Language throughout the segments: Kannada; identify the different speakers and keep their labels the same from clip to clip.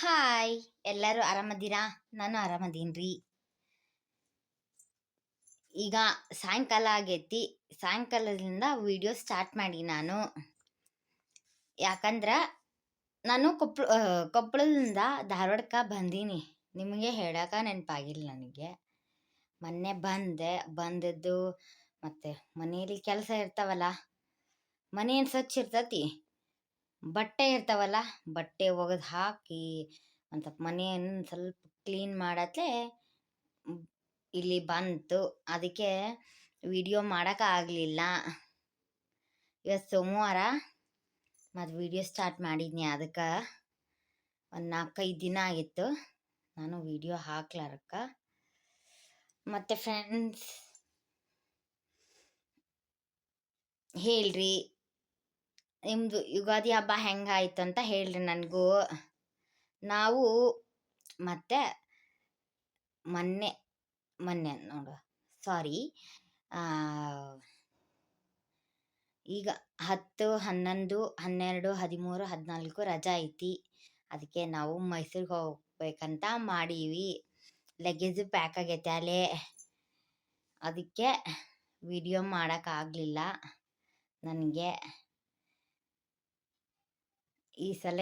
Speaker 1: ಹಾಯ್, ಎಲ್ಲರೂ ಆರಾಮದ್ದೀರಾ? ನಾನು ಆರಾಮದೀನ್ರಿ. ಈಗ ಸಾಯಂಕಾಲ ಆಗೈತಿ. ಸಾಯಂಕಾಲದಿಂದ ವಿಡಿಯೋ ಸ್ಟಾರ್ಟ್ ಮಾಡಿ ನಾನು. ಯಾಕಂದ್ರೆ ನಾನು ಕೊಪ್ಪಳದಿಂದ ಧಾರವಾಡಕ್ಕೆ ಬಂದೀನಿ. ನಿಮಗೆ ಹೇಳಕ ನೆನಪಾಗಿಲ್ಲ ನನಗೆ. ಮೊನ್ನೆ ಬಂದದ್ದು ಮತ್ತೆ ಮನೆಯಲ್ಲಿ ಕೆಲಸ ಇರ್ತಾವಲ್ಲ, ಮನೇನು ಸ್ವಚ್ಛ ಇರ್ತತಿ, ಬಟ್ಟೆ ಇರ್ತಾವಲ್ಲ, ಬಟ್ಟೆ ಒಗೆದು ಹಾಕಿ ಒಂದು ಸ್ವಲ್ಪ ಮನೆಯನ್ನು ಸ್ವಲ್ಪ ಕ್ಲೀನ್ ಮಾಡತ್ಲೆ ಇಲ್ಲಿ ಬಂತು. ಅದಕ್ಕೆ ವಿಡಿಯೋ ಮಾಡೋಕ್ಕಾಗಲಿಲ್ಲ. ಇವತ್ತು ಸೋಮವಾರ ಮತ್ತು ವಿಡಿಯೋ ಸ್ಟಾರ್ಟ್ ಮಾಡಿದ್ನಿ. ಅದಕ್ಕೆ ಒಂದು 4-5 ದಿನ ಆಗಿತ್ತು ನಾನು ವಿಡಿಯೋ ಹಾಕ್ಲಾರಕ್ಕೆ. ಮತ್ತು ಫ್ರೆಂಡ್ಸ್, ಹೇಳ್ರಿ, ನಿಮ್ಮದು ಯುಗಾದಿ ಹಬ್ಬ ಹೆಂಗಾಯ್ತು ಅಂತ ಹೇಳ್ರಿ ನನಗೂ. ನಾವು ಮತ್ತೆ ಮೊನ್ನೆ ನೋಡು, ಸಾರಿ, ಈಗ 10, 11, 12, 13, 14 ರಜಾ ಐತಿ. ಅದಕ್ಕೆ ನಾವು ಮೈಸೂರಿಗೆ ಹೋಗ್ಬೇಕಂತ ಮಾಡೀವಿ. ಲಗೇಜು ಪ್ಯಾಕ್ ಆಗೈತೆ ಅಲ್ಲೇ. ಅದಕ್ಕೆ ವಿಡಿಯೋ ಮಾಡೋಕ್ಕಾಗಲಿಲ್ಲ ನನಗೆ. ಈ ಸಲ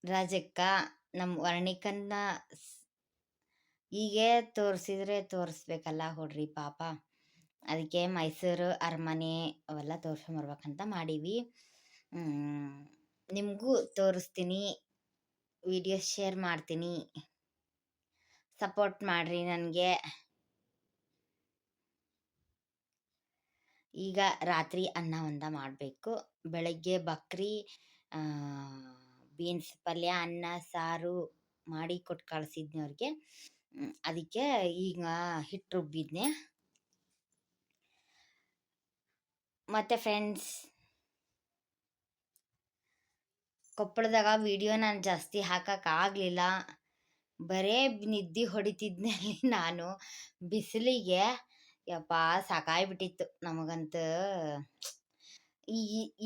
Speaker 1: ರಜಕ್ಕೆ ನಮ್ಮ ವರ್ಣಿಕನ್ನ ಹೀಗೆ ತೋರಿಸ್ಬೇಕಲ್ಲ ಹುಡ್ರಿ ಪಾಪ. ಅದಕ್ಕೆ ಮೈಸೂರು ಅರಮನೆ ಅವೆಲ್ಲ ತೋರಿಸ್ಕೊಂಬರ್ಬೇಕಂತ ಮಾಡೀವಿ. ನಿಮಗೂ ತೋರಿಸ್ತೀನಿ, ವಿಡಿಯೋ ಶೇರ್ ಮಾಡ್ತೀನಿ. ಸಪೋರ್ಟ್ ಮಾಡಿರಿ ನನಗೆ. ಈಗ ರಾತ್ರಿ ಅನ್ನ ಒಂದ ಮಾಡಬೇಕು. ಬೆಳಗ್ಗೆ ಬಕ್ರಿ, ಬೀನ್ಸ್ ಪಲ್ಯ, ಅನ್ನ ಸಾರು ಮಾಡಿ ಕೊಟ್ಟು ಕಳಿಸಿದ್ನಿ ಅವ್ರಿಗೆ. ಅದಕ್ಕೆ ಈಗ ಹಿಟ್ಟು ರುಬ್ಬಿದ್ನೆ. ಮತ್ತು ಫ್ರೆಂಡ್ಸ್, ಕೊಪ್ಪಳದಾಗ ವಿಡಿಯೋ ನಾನು ಜಾಸ್ತಿ ಹಾಕೋಕ್ಕಾಗಲಿಲ್ಲ. ಬರೇ ನಿದ್ದೆ ಹೊಡಿತಿದ್ನಲ್ಲಿ ನಾನು. ಬಿಸಿಲಿಗೆ ಯಪ್ಪ ಸಾಕಾಗ್ಬಿಟ್ಟಿತ್ತು ನಮಗಂತೂ.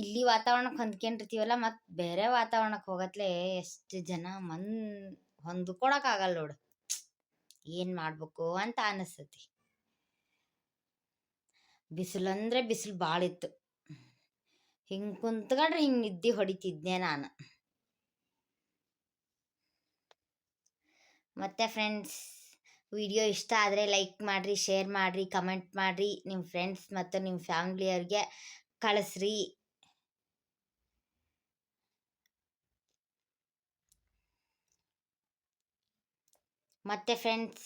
Speaker 1: ಇಲ್ಲಿ ವಾತಾವರಣಕ್ಕೆ ಹೊಂದ್ಕೊಂಡಿರ್ತೀವಲ್ಲ, ಮತ್ತು ಬೇರೆ ವಾತಾವರಣಕ್ಕೆ ಹೋಗತ್ಲೆ ಎಷ್ಟು ಜನ ಹೊಂದ್ಕೊಳಕ್ಕಾಗಲ್ಲ ನೋಡು. ಏನು ಮಾಡ್ಬೇಕು ಅಂತ ಅನಿಸ್ತತಿ. ಬಿಸಿಲಂದ್ರೆ ಬಿಸಿಲು ಭಾಳ ಇತ್ತು. ಹಿಂಗೆ ಕುಂತ್ಕೊಂಡ್ರೆ ಹಿಂಗೆ ನಿದ್ದೆ ಹೊಡಿತಿದ್ದೆ ನಾನು. ಮತ್ತು ಫ್ರೆಂಡ್ಸ್, ವಿಡಿಯೋ ಇಷ್ಟ ಆದರೆ ಲೈಕ್ ಮಾಡಿರಿ, ಶೇರ್ ಮಾಡಿರಿ, ಕಮೆಂಟ್ ಮಾಡಿರಿ. ನಿಮ್ಮ ಫ್ರೆಂಡ್ಸ್ ಮತ್ತು ನಿಮ್ಮ ಫ್ಯಾಮ್ಲಿಯವ್ರಿಗೆ ಕಳಿಸ್ರಿ. ಮತ್ತು ಫ್ರೆಂಡ್ಸ್,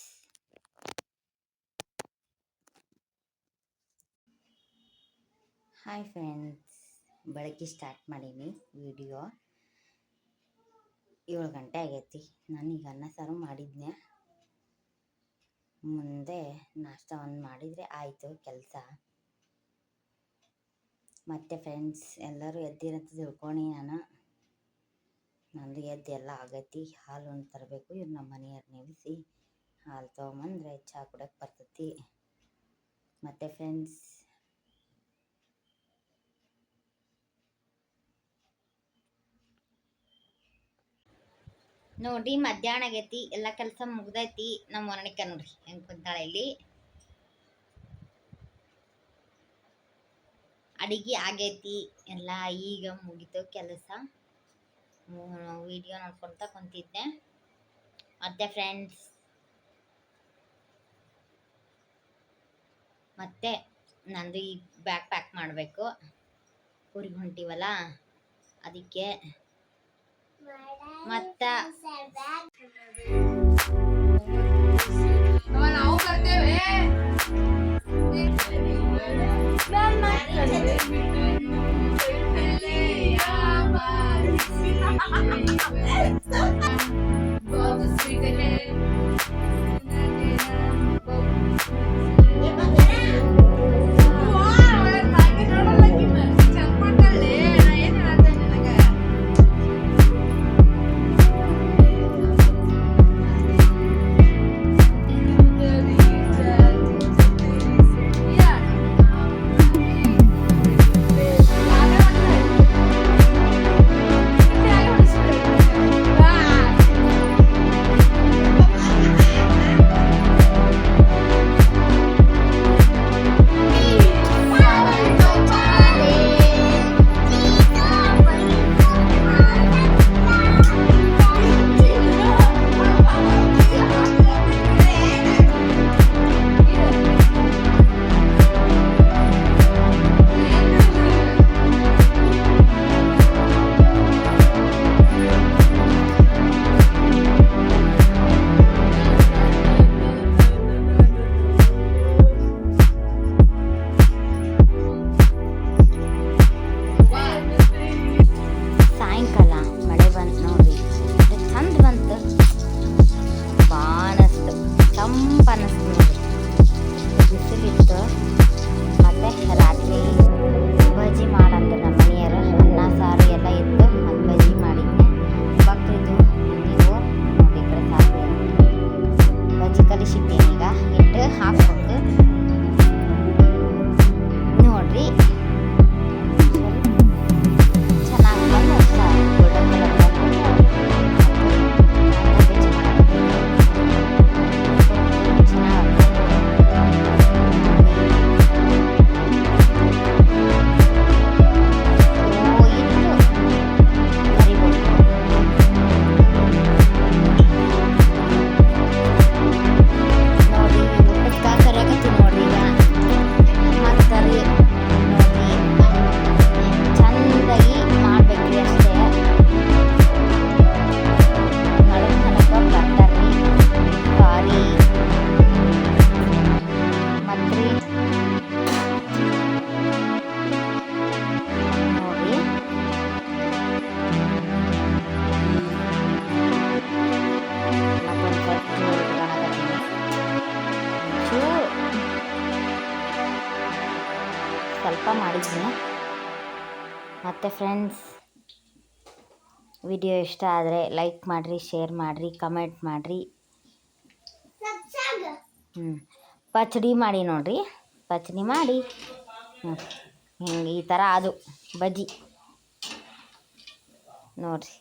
Speaker 1: ಹಾಯ್ ಫ್ರೆಂಡ್ಸ್, ಬೆಳಗ್ಗೆ ಸ್ಟಾರ್ಟ್ ಮಾಡೀನಿ ವಿಡಿಯೋ. 7 ಗಂಟೆ ಆಗೈತಿ. ನಾನೀಗ ಅನ್ನ ಸಾರು ಮಾಡಿದ್ನೆ. ಮುಂದೆ ನಾಷ್ಟ ಒಂದು ಮಾಡಿದರೆ ಆಯಿತು ಕೆಲಸ. ಮತ್ತು ಫ್ರೆಂಡ್ಸ್, ಎಲ್ಲರೂ ಎದ್ದಿರಂತ ತಿಳ್ಕೊಂಡು ನಂದು ಎದ್ದು ಎಲ್ಲ ಆಗೈತಿ. ಹಾಲು ಒಂದು ತರಬೇಕು. ಇವ್ರು ನಮ್ಮ ಮನೆಯವ್ರು ನೆನೆಸಿ ಹಾಲು ತೊಗೊಂಬಂದ್ರೆ ಚಹಾ ಕುಡಿಯೋಕೆ ಬರ್ತೈತಿ. ಮತ್ತು ಫ್ರೆಂಡ್ಸ್, ನೋಡ್ರಿ, ಮಧ್ಯಾಹ್ನ ಆಗೈತಿ, ಎಲ್ಲ ಕೆಲಸ ಮುಗ್ದೈತಿ. ನಮ್ಮ ವರ್ಣಿಕ ನೋಡ್ರಿ ಹೆಂಗೆ ಕುಂತಾಳೆ ಇಲ್ಲಿ. ಅಡಿಗೆ ಆಗೈತಿ ಎಲ್ಲ, ಈಗ ಮುಗಿತು ಕೆಲಸ. ವಿಡಿಯೋ ನೋಡ್ಕೊಳ್ತಾ ಕುಂತಿದ್ದೆ. ಮತ್ತೆ ಫ್ರೆಂಡ್ಸ್, ಮತ್ತೆ ನಂದು ಈ ಬ್ಯಾಗ್ ಪ್ಯಾಕ್ ಮಾಡಬೇಕು. ಊರಿಗೆ ಹೊಂಟಿವಲ್ಲ ಅದಕ್ಕೆ. ಮತ್ತು ನಾವು ಬರ್ತೇವೆ. ಮಾಡಿದ್ದೀನಿ. ಮತ್ತು ಫ್ರೆಂಡ್ಸ್, ವಿಡಿಯೋ ಇಷ್ಟ ಆದರೆ ಲೈಕ್ ಮಾಡಿರಿ, ಶೇರ್ ಮಾಡಿರಿ, ಕಮೆಂಟ್ ಮಾಡಿರಿ. ಪಚಡಿ ಮಾಡಿ ನೋಡಿರಿ, ಪಚಡಿ ಮಾಡಿ ಹಿಂಗೆ ಈ ಥರ ಅದು ಬಜ್ಜಿ ನೋಡಿರಿ.